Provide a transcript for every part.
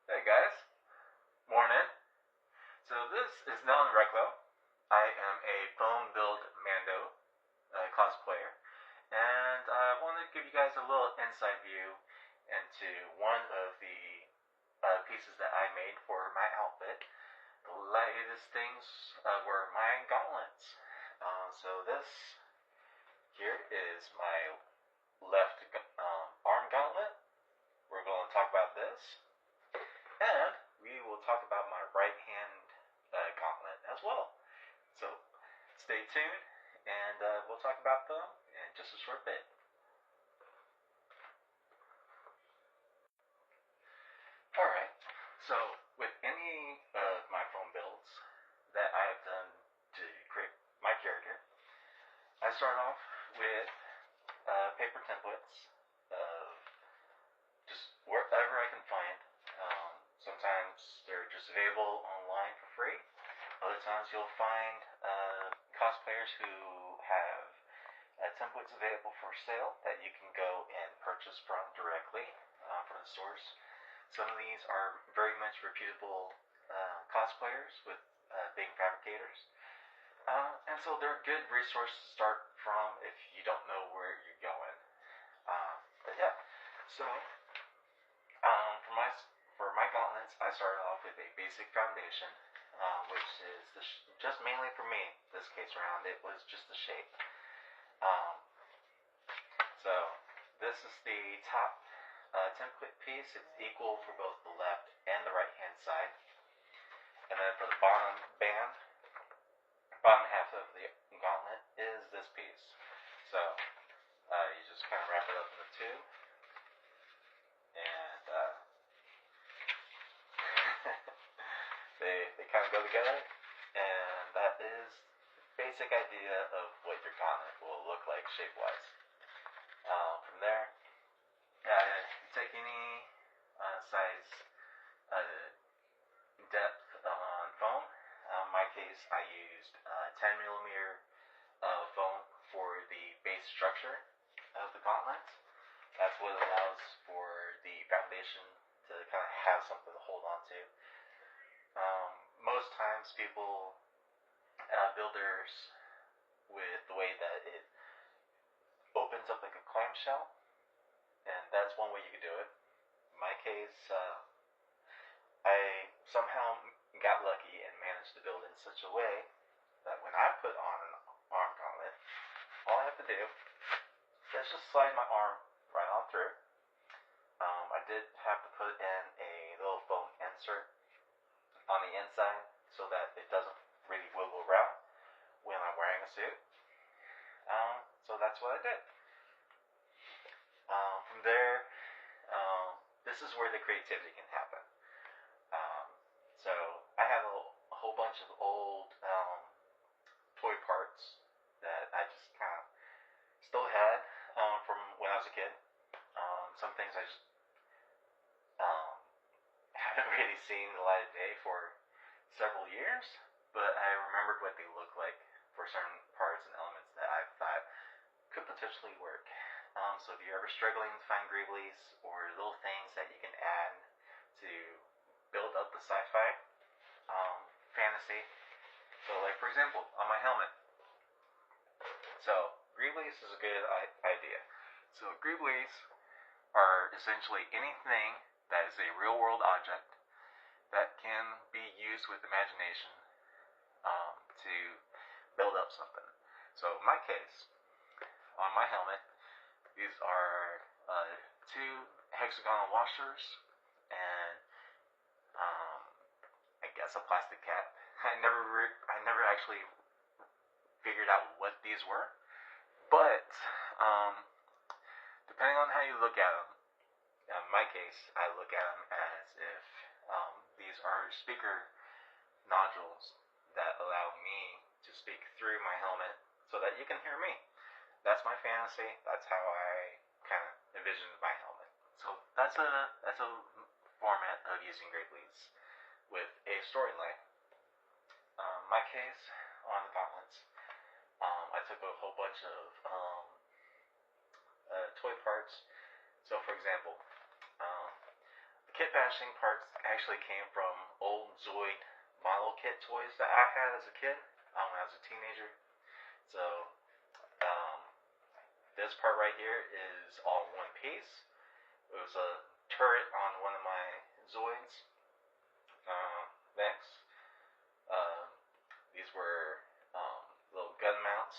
Hey guys, morning. So this is Nelan Reclo. I am a foam build Mando cosplayer, and I want to give you guys a little inside view into one of the pieces that I made for my outfit. The latest things were my gauntlets. So this here is my left arm gauntlet. We're going to talk about this. And we will talk about my right hand gauntlet as well. So stay tuned and we'll talk about them in just a short bit. Alright, so with any of my foam builds that I've done to create my character, I start off with paper templates of just wherever I can find. Sometimes they're just available online for free. Other times you'll find cosplayers who have templates available for sale that you can go and purchase from directly from the stores. Some of these are very much reputable cosplayers with being fabricators. And so they're a good resource to start from if you don't know where you're going. But yeah, so for my gauntlets, I started off with a basic foundation, which is just mainly for me this case around. It was just the shape. So this is the top template piece. It's equal for both the left and the right hand side. And then for the bottom half of the gauntlet is this piece. So you just kind of wrap it up in the tube. And they kind of go together, and that is the basic idea of what your gauntlet will look like shape-wise. From there, you take any size depth on foam. In my case, I used 10mm foam for the base structure of the gauntlet. That's what allows for the foundation to kind of have something to hold on to. Most times people builders with the way that it opens up like a clamshell, and that's one way you could do it. In my case, I somehow got lucky and managed to build it in such a way that when I put on an arm gauntlet, all I have to do is just slide my arm right on through. I did have to put in a little foam insert on the inside so that it doesn't really wiggle around when I'm wearing a suit. So that's what I did. From there, this is where the creativity can happen. So I have a whole bunch of old toy parts that I just kind of still had from when I was a kid. Some things I just haven't really seen the light of day for several years, but I remembered what they look like for certain parts and elements that I thought could potentially work. So if you're ever struggling to find Greeblies or little things that you can add to build up the sci-fi fantasy, so like for example on my helmet, so Greeblies is a good idea. So Greeblies are essentially anything that is a real world object that can be used with imagination to build up something. So in my case, on my helmet, these are 2 hexagonal washers and I guess a plastic cap. I never actually figured out what these were, but depending on how you look at them, in my case, I look at them as if these are speaker nodules that allow me to speak through my helmet so that you can hear me. That's my fantasy. That's how I kind of envision my helmet. So that's a format of using Greeblies with a storyline. In my case, on the gauntlets, I took a whole bunch of toy parts. So for example, the kit bash bashing parts actually came from old Zoid model kit toys that I had as a kid when I was a teenager. So um, this part right here is all in one piece. It was a turret on one of my Zoids. Next, uh, these were little gun mounts,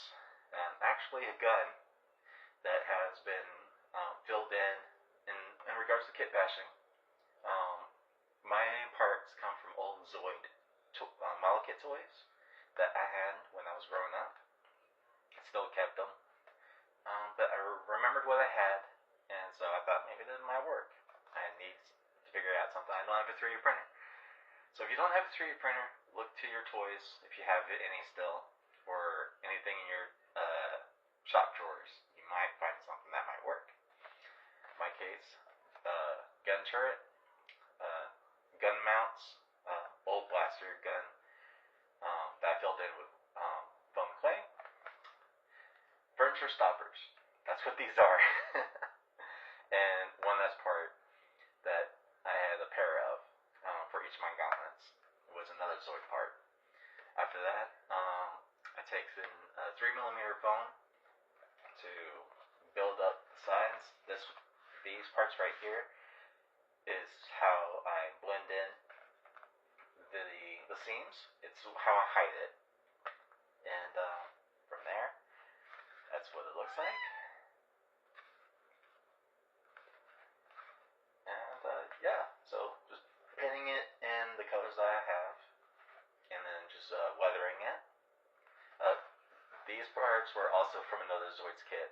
and actually a gun that has been filled in regards to kit bashing. Um, my parts come from old Zoid model kit toys that I had when I was growing up. I still kept them, but I remembered what I had, and so I thought maybe this might work. I need to figure out something. I don't have a 3D printer. So if you don't have a 3D printer, look to your toys, if you have any still, or anything in your shop drawers. You might find something that might work. In my case, gun turret, gun mounts, old blaster gun that I filled in with foam clay, furniture stoppers. That's what these are. And one last part that I had a pair of for each of my gauntlets was another Zoid part. After that, I take in 3mm foam to build up the sides. These parts right here is how I blend in the seams. It's how I hide it, and from there, that's what it looks like. And yeah, so just painting it in the colors that I have, and then just weathering it. These parts were also from another Zoids kit,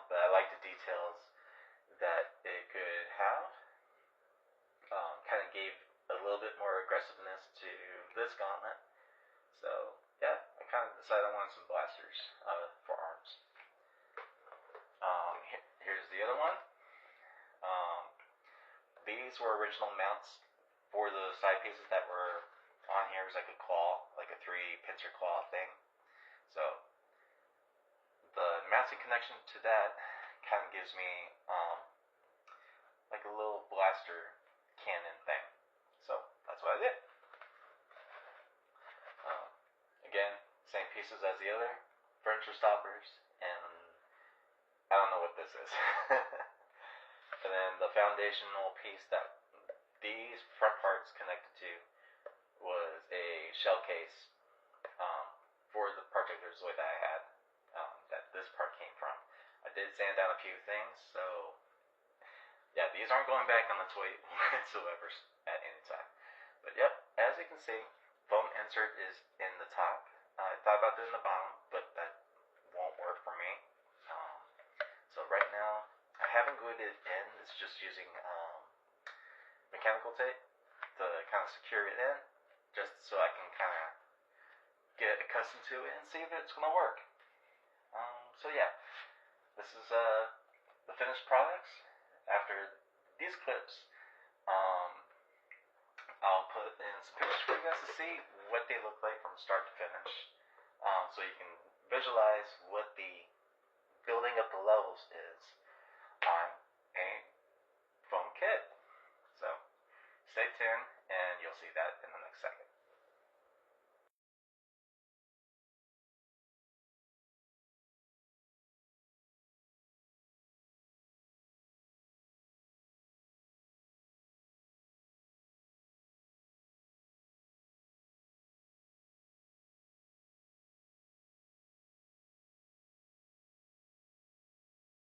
but I like the details that it could have. Kind of gave a little bit more aggressiveness to this gauntlet. So yeah, I kind of decided I wanted some blasters for arms. Here's the other one. These were original mounts for the side pieces that were on here. It was like a claw, like a 3-pincer claw thing. So the mounting connection to that kind of gives me like a little blaster cannon thing. So that's what I did. Again, same pieces as the other furniture stoppers, and I don't know what this is. And then the foundational piece that these front parts connected to was a shell case for the particular Zoid that I had, that this part came from. I did sand down a few things, so yeah, these aren't going back on the toy whatsoever at any time. But yep, as you can see, foam insert is in the top. I thought about doing the bottom, but that won't work for me. So right now, I haven't glued it in. It's just using mechanical tape to kind of secure it in, just so I can kind of get accustomed to it and see if it's going to work. So yeah, this is the finished products. After these clips, I'll put in some pictures for you guys to see what they look like from start to finish, so you can visualize what the building up the levels is on a foam kit. So stay tuned, and you'll see that in the next second.